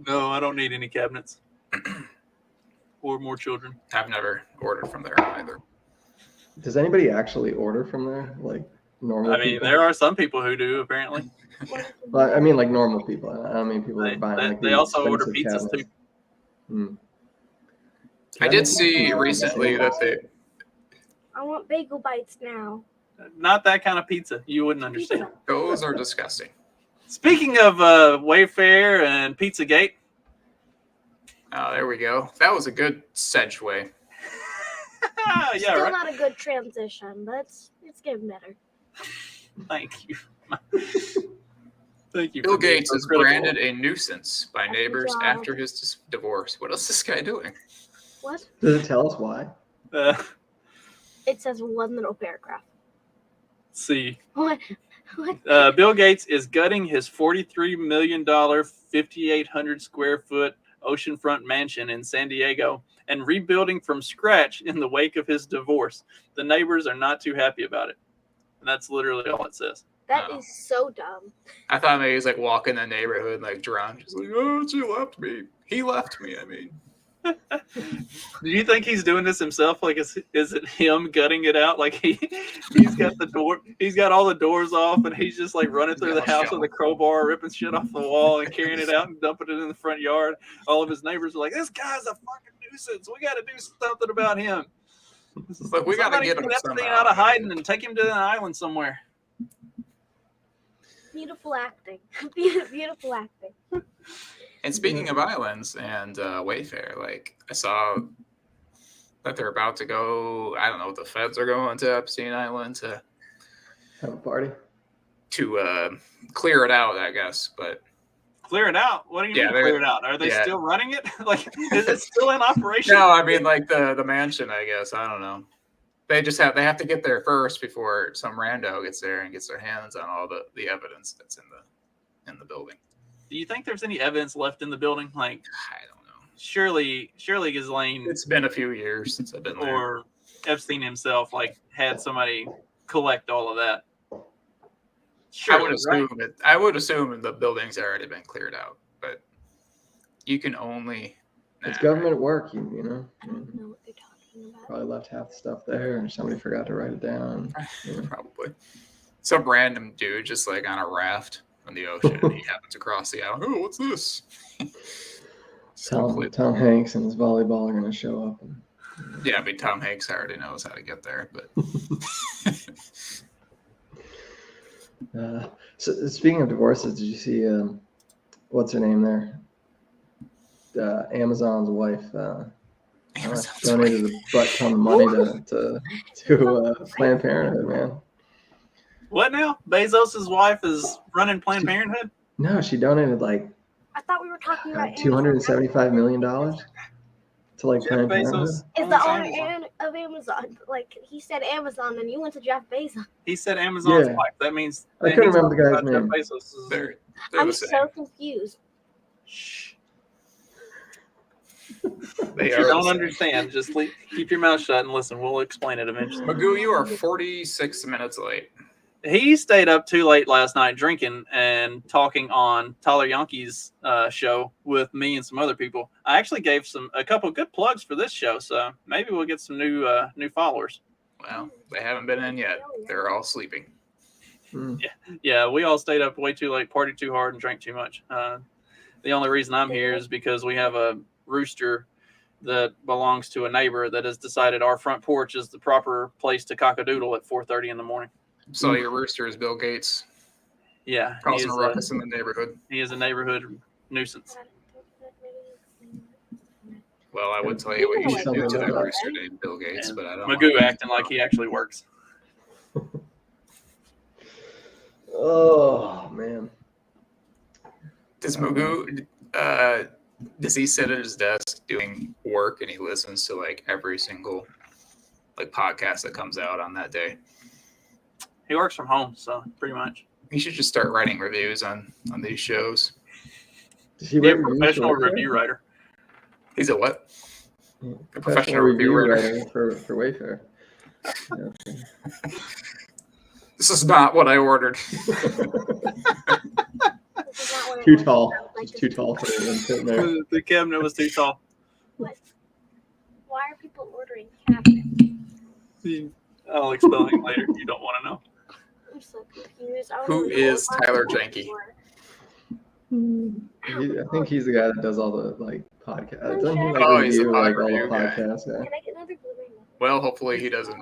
No, I don't need any cabinets or more children. I've never ordered from there either. Does anybody actually order from there? Like normal I mean, people? there are some people who do, apparently. Well, I mean, like normal people. I don't mean people that are buying like they these also order expensive pizzas cabinets. too. I did see recently that I want bagel bites now. Not that kind of pizza. You wouldn't understand. those are disgusting. Speaking of Wayfair and Pizzagate. Oh, there we go. That was a good segue. Yeah, Still right. not a good transition, but it's getting better. Thank you. Thank you. Bill Gates is branded a nuisance by neighbors after his divorce. What else is this guy doing? What? Does it tell us why? It says one little paragraph. See. What? Bill Gates is gutting his $43 million, 5,800 square foot oceanfront mansion in San Diego and rebuilding from scratch in the wake of his divorce. The neighbors are not too happy about it. And that's literally all it says. That is so dumb. I thought maybe he's like walking the neighborhood like drunk, just like, oh, she left me. He left me. I mean, do you think he's doing this himself? Like, is it him gutting it out? Like he's got the door, he's got all the doors off, and he's just like running through the house with a crowbar, ripping shit off the wall, and carrying it out and dumping it in the front yard. All of his neighbors are like, "This guy's a fucking nuisance. We got to do something about him." It's like we got to get him something out of hiding and take him to an island somewhere. Beautiful acting. Beautiful acting. And speaking of islands and Wayfair, like I saw that they're about to go. I don't know if the feds are going to Epstein Island to have a party to clear it out, I guess. But clear it out? What do you mean clear it out? Are they still running it? Like, is it still in operation? No, I mean like the mansion. I guess I don't know. They have to get there first before some rando gets there and gets their hands on all the evidence that's in the building. Do you think there's any evidence left in the building? Like, I don't know. Surely Ghislaine. It's been a few years since I've been there. Or Epstein himself, like, had somebody collect all of that. Sure, I would assume the building's already been cleared out, but you can only. It's government work, you know. I don't know what you're talking about. Probably left half the stuff there, and somebody forgot to write it down. You know. Probably. Some random dude just like on a raft in the ocean, and he happens across the island. Oh, what's this? Tom Hanks and his volleyball are going to show up. Yeah, I mean, Tom Hanks already knows how to get there, but. So speaking of divorces, did you see what's her name there? Amazon's wife donated a butt ton of money to Planned Parenthood, man. What now? Bezos' wife is running Planned Parenthood? No, she donated like I thought we were talking about $275 million to like Planned Parenthood. Is the owner of Amazon? Like he said Amazon, and you went to Jeff Bezos. He said Amazon's wife. That means I couldn't remember the guy's name. Bezos. I'm so confused. Shh. If you don't understand, just keep your mouth shut and listen. We'll explain it eventually. Magoo, you are 46 minutes late. He stayed up too late last night drinking and talking on Tyler Yonke's show with me and some other people. I actually gave a couple good plugs for this show, so maybe we'll get some new followers. Well, they haven't been in yet. They're all sleeping. Yeah, we all stayed up way too late, partied too hard, and drank too much. The only reason I'm here is because we have a rooster that belongs to a neighbor that has decided our front porch is the proper place to cock-a-doodle at 4:30 in the morning. So your rooster is Bill Gates. Yeah, causing a ruckus in the neighborhood. He is a neighborhood nuisance. Well, I would tell you what you should do to that rooster named Bill Gates, but I don't. Magoo acting like he actually works. Oh man. Does Magoo? Does he sit at his desk doing work and he listens to like every single like podcast that comes out on that day? He works from home, so pretty much. He should just start writing reviews on these shows. Does he be a professional review writer? He's a what? A professional review writer for Wayfair. Yeah. This is not what I ordered. Too tall. It's too tall for him sitting there. The cabinet was too tall. Why are people ordering cabinets? I'll explain it later if you don't want to know. I'm so confused. Who is Tyler Janke? I think he's the guy that does all the like podcasts. Doesn't he he's review a like all the review guy. podcasts? Yeah. Can I get another Blu-ray? Well, hopefully he doesn't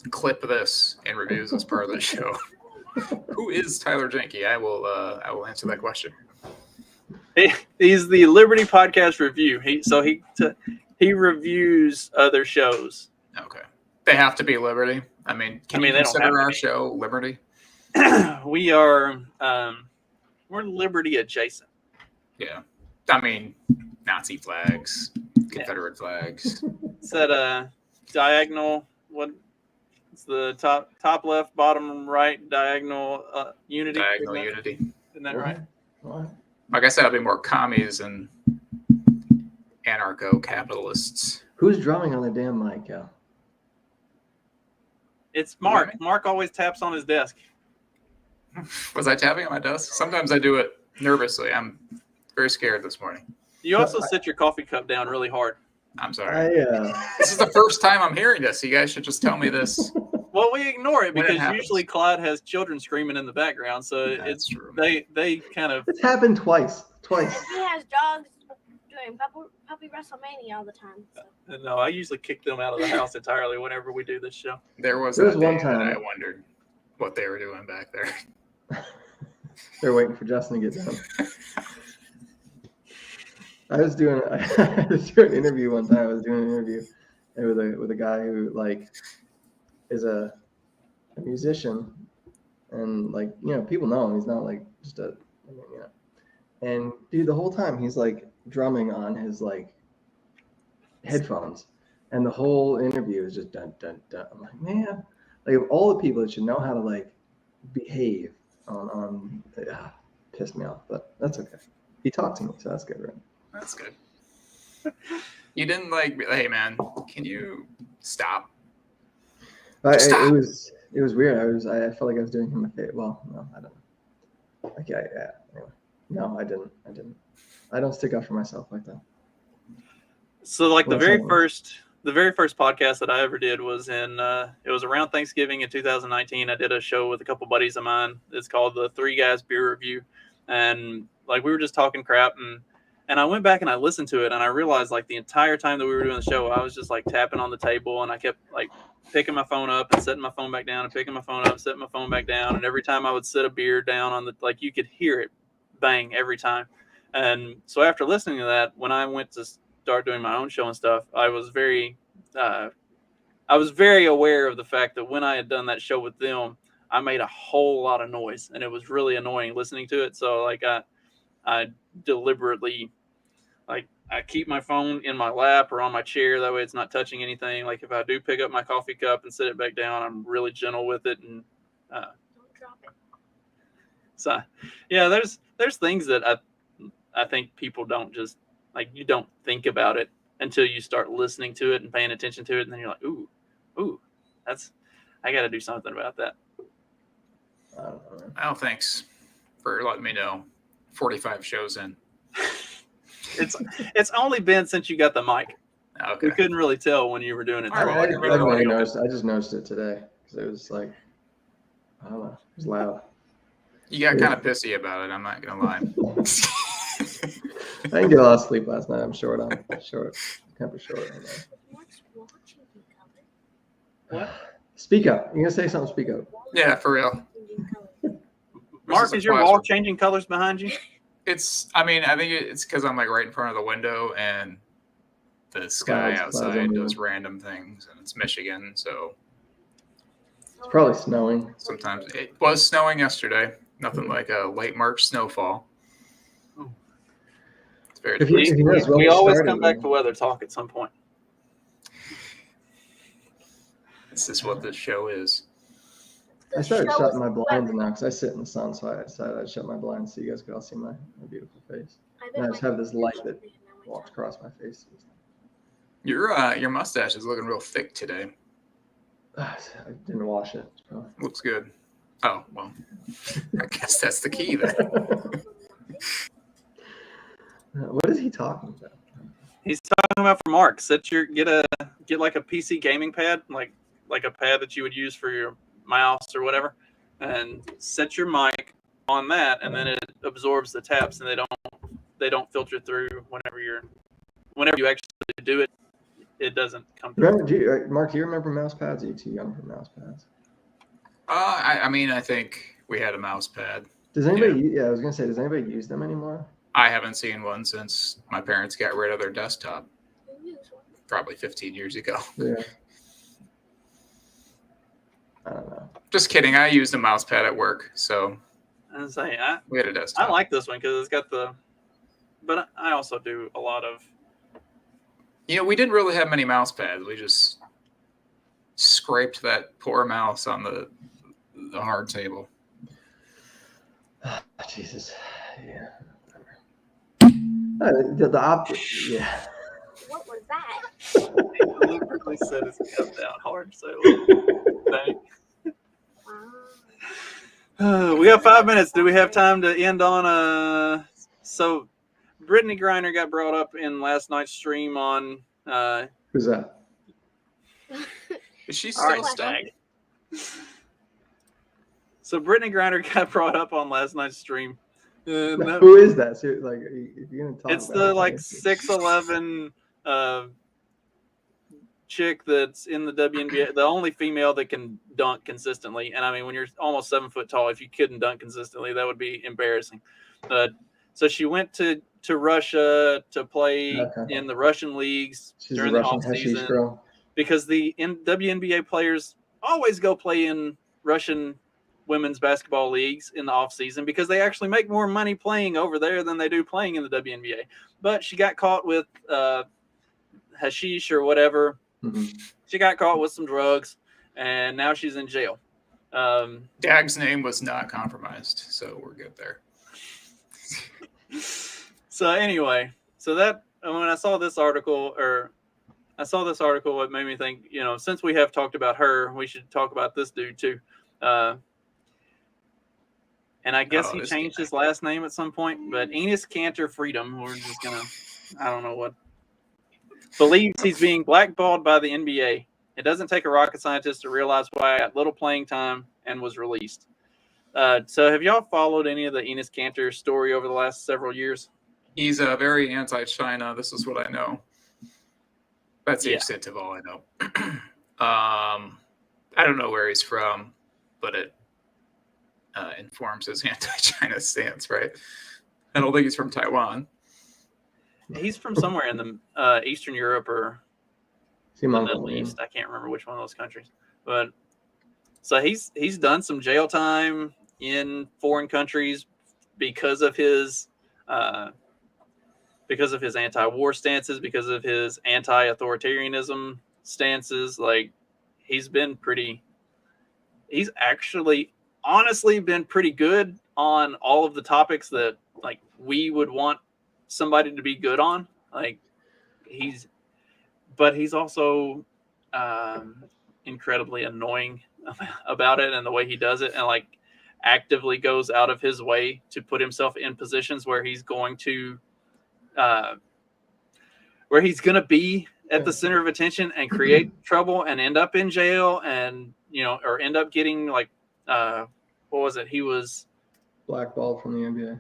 clip this and reviews as part of the show. Who is Tyler Janke? I will answer that question. He's the Liberty Podcast Review. He reviews other shows. Okay. They have to be Liberty. I mean, you consider our show Liberty? We are we're Liberty adjacent. Yeah. I mean, Nazi flags, Confederate flags. It's that diagonal, it's the top left, bottom right, diagonal unity. Diagonal unity. Isn't that right? What? Like I said, I'll be more commies and anarcho-capitalists. Who's drumming on the damn mic, Cal? It's Mark. Mark always taps on his desk. Was I tapping on my desk? Sometimes I do it nervously. I'm very scared this morning. You also sit your coffee cup down really hard. I'm sorry. I This is the first time I'm hearing this. You guys should just tell me this. Well, we ignore it When it because happens. usually Clyde has children screaming in the background, so That's true. they kind of. It's happened twice. And he has dogs doing puppy WrestleMania all the time. So. No, I usually kick them out of the house entirely whenever we do this show. There was There that was one day that time. I wondered what they were doing back there. They're waiting for Justin to get done. I was doing an interview one time. I was doing an interview with a guy who like is a musician, and like people know him. He's not like just a And dude, the whole time he's like drumming on his like headphones, and the whole interview is just dun dun dun. I'm like, man, like of all the people that should know how to like behave on pissed me off, but that's okay. He talked to me, so that's good, right? That's good. You didn't like, hey man, can you stop? It It was weird. I felt like I was doing him a favor. Well, no, I don't know. Okay, yeah. Anyway, no, I didn't. I don't stick up for myself like that. So like the very first podcast that I ever did was it was around Thanksgiving in 2019. I did a show with a couple buddies of mine. It's called the Three Guys Beer Review, and like we were just talking crap, and I went back and I listened to it, and I realized like the entire time that we were doing the show, I was just like tapping on the table, and I kept like picking my phone up and setting my phone back down and picking my phone up, setting my phone back down, and every time I would set a beer down on the, like you could hear it bang every time. And so after listening to that, when I went to start doing my own show and stuff, I was very aware of the fact that when I had done that show with them, I made a whole lot of noise, and it was really annoying listening to it. So like I deliberately, like I keep my phone in my lap or on my chair, that way it's not touching anything. Like if I do pick up my coffee cup and set it back down, I'm really gentle with it, and don't drop it. So yeah, there's things that I think people don't just, like, you don't think about it until you start listening to it and paying attention to it, and then you're like, ooh, I got to do something about that. Oh, thanks for letting me know. 45 shows in. It's only been since you got the mic. Okay. We couldn't really tell when you were doing it. I just noticed it today because it was like, I don't know, it was loud. You got kind of pissy about it. I'm not gonna lie. I didn't get a lot of sleep last night. I'm short. Kind of short. What? Speak up. You're gonna say something. Speak up. Yeah, for real. Mark, is your wall changing colors behind you? I think it's because I'm like right in front of the window, and the sky outside does random things, and it's Michigan, so it's probably snowing. Sometimes it was snowing yesterday. Nothing like a late March snowfall. It's very depressing. We always come back to weather talk at some point. This is what this show is. I started shutting my blinds now because I sit in the sun, so I decided I'd shut my blinds so you guys could all see my beautiful face. And I just have this light that walks across my face. Your mustache is looking real thick today. I didn't wash it. Looks good. Oh, well, I guess that's the key then. What is he talking about? He's talking about for Mark. Get like a PC gaming pad, like a pad that you would use for your mouse or whatever, and set your mic on that, and then it absorbs the taps, and they don't filter through whenever you actually do it. It doesn't come through. Mark, do you remember mouse pads? Are you too young for mouse pads? I think we had a mouse pad. Does anybody? Yeah, I was gonna say, does anybody use them anymore? I haven't seen one since my parents got rid of their desktop. Probably 15 years ago. Yeah. I don't know. Just kidding. I used a mouse pad at work, so we had a desktop. I like this one because it's got but I also do a lot of. We didn't really have many mouse pads. We just scraped that poor mouse on the hard table. Jesus. Yeah. Yeah. What was that? He deliberately set his cup down hard, so we got 5 minutes. Do we have time to end on so Brittany Griner got brought up in last night's stream on who's that? Is she still stuck? So Brittany Griner got brought up on last night's stream. Who is that? So, like, if you're gonna talk it's about the 6'11" chick that's in the WNBA, the only female that can dunk consistently. And I mean, when you're almost 7 foot tall, if you couldn't dunk consistently, that would be embarrassing. So she went to Russia to play in the Russian leagues during the off season because the WNBA players always go play in Russian women's basketball leagues in the off season because they actually make more money playing over there than they do playing in the WNBA. But she got caught with hashish or whatever. Mm-hmm. She got caught with some drugs, and now she's in jail. Dag's name was not compromised, so we're good there. So anyway, that when I saw this article, or I saw this article. It made me think, since we have talked about her, we should talk about this dude too. And I guess he changed his last name at some point, but Enes Kanter Freedom, we're just going to, I don't know what, believes he's being blackballed by the NBA. It doesn't take a rocket scientist to realize why I got little playing time and was released. So have y'all followed any of the Enes Kanter story over the last several years? He's very anti-China. This is what I know. That's the extent of all I know. I don't know where he's from, but it informs his anti-China stance, right? I don't think he's from Taiwan. He's from somewhere in the Eastern Europe or the Middle East. I can't remember which one of those countries. But so he's done some jail time in foreign countries because of his anti-war stances, because of his anti-authoritarianism stances. Like he's actually honestly been pretty good on all of the topics that like we would want somebody to be good on. Like he's also incredibly annoying about it and the way he does it, and like actively goes out of his way to put himself in positions where he's going to be at the center of attention and create trouble and end up in jail and or end up getting like what was it? He was blackballed from the NBA.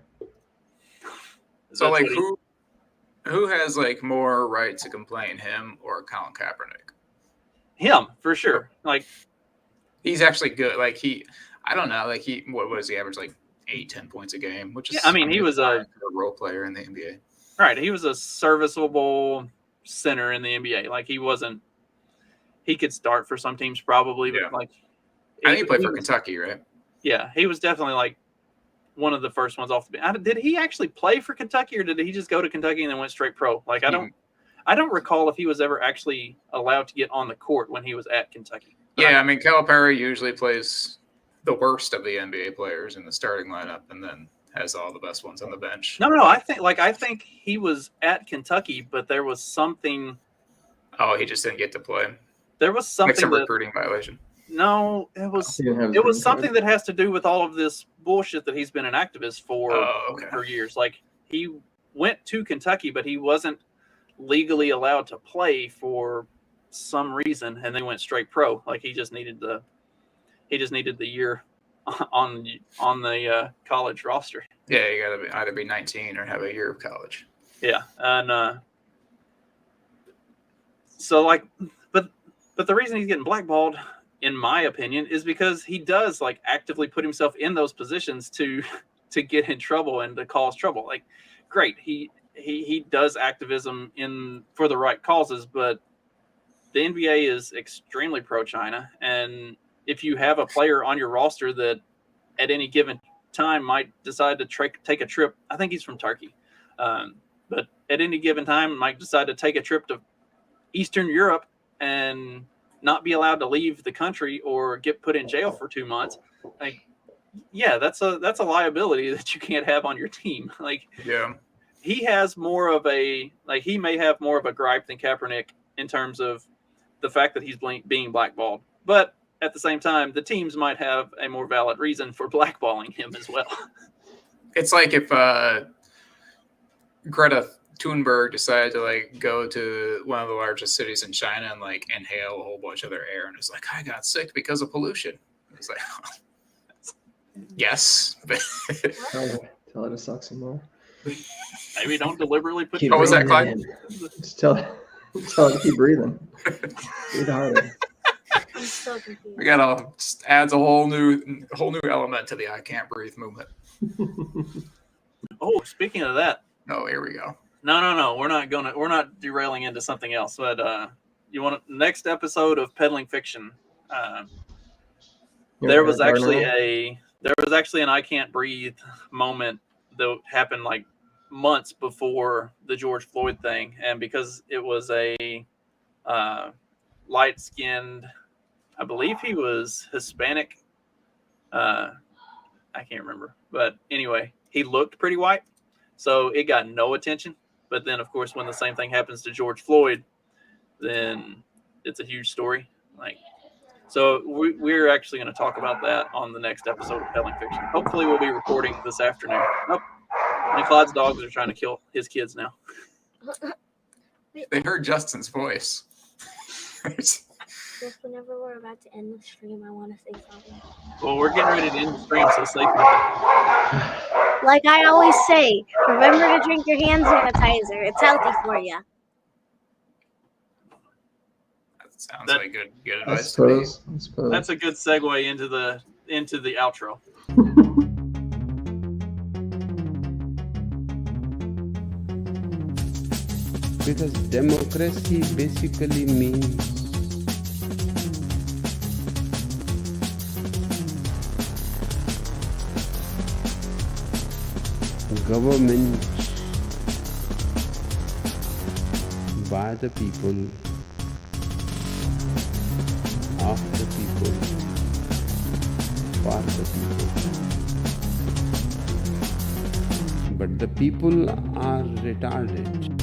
So like who has like more right to complain, him or Colin Kaepernick? Him, for sure. Like he's actually good. Like I don't know, like what was he average, like 8-10 points a game, which is he was a role player in the NBA. Right. He was a serviceable center in the NBA. Like he could start for some teams probably, but like I think he played for Kentucky, right? Yeah, he was definitely like one of the first ones off the bench. Did he actually play for Kentucky, or did he just go to Kentucky and then went straight pro? Like I don't recall if he was ever actually allowed to get on the court when he was at Kentucky. But I mean, Calipari usually plays the worst of the NBA players in the starting lineup, and then has all the best ones on the bench. No. I think he was at Kentucky, but there was something. Oh, he just didn't get to play. There was something. Like some recruiting violation. No, it was something that has to do with all of this bullshit that he's been an activist for years. Like he went to Kentucky, but he wasn't legally allowed to play for some reason, and then went straight pro. Like he just needed the year on the college roster. Yeah, you gotta either be 19 or have a year of college. Yeah, and so like, but the reason he's getting blackballed, in my opinion, is because he does like actively put himself in those positions to get in trouble and to cause trouble. Like, great, he does activism for the right causes, but the NBA is extremely pro-China, and if you have a player on your roster that at any given time might decide to take a trip, I think he's from Turkey, but at any given time might decide to take a trip to Eastern Europe and not be allowed to leave the country or get put in jail for 2 months. Like, yeah, that's a liability that you can't have on your team. Like, yeah, he has he may have more of a gripe than Kaepernick in terms of the fact that he's being blackballed, but at the same time, the teams might have a more valid reason for blackballing him as well. It's like if Greta Thunberg decided to like go to one of the largest cities in China and like inhale a whole bunch of their air, and it's like, I got sick because of pollution. It's like, yes. Tell her to suck some more. Maybe don't deliberately put. Was that Clyde? Just tell her to keep breathing. Breathe harder. I'm so confused. We got adds a whole new element to the I can't breathe movement. Oh, speaking of that. Oh, here we go. No. We're not derailing into something else. But you want next episode of Peddling Fiction? There was actually an I can't breathe moment that happened like months before the George Floyd thing, and because it was a light-skinned, I believe he was Hispanic. I can't remember, but anyway, he looked pretty white, so it got no attention. But then, of course, when the same thing happens to George Floyd, then it's a huge story. Like, so we're actually going to talk about that on the next episode of Pelling Fiction. Hopefully, we'll be recording this afternoon. Nope. And Clyde's dogs are trying to kill his kids now. They heard Justin's voice. Just whenever we're about to end the stream, I want to say something. Well, we're getting ready to end the stream, so say something. Like I always say, remember to drink your hand sanitizer. It's healthy for you. That sounds like good advice to me. I suppose. That's a good segue into the outro. Because democracy basically means government by the people, of the people, for the people. But the people are retarded.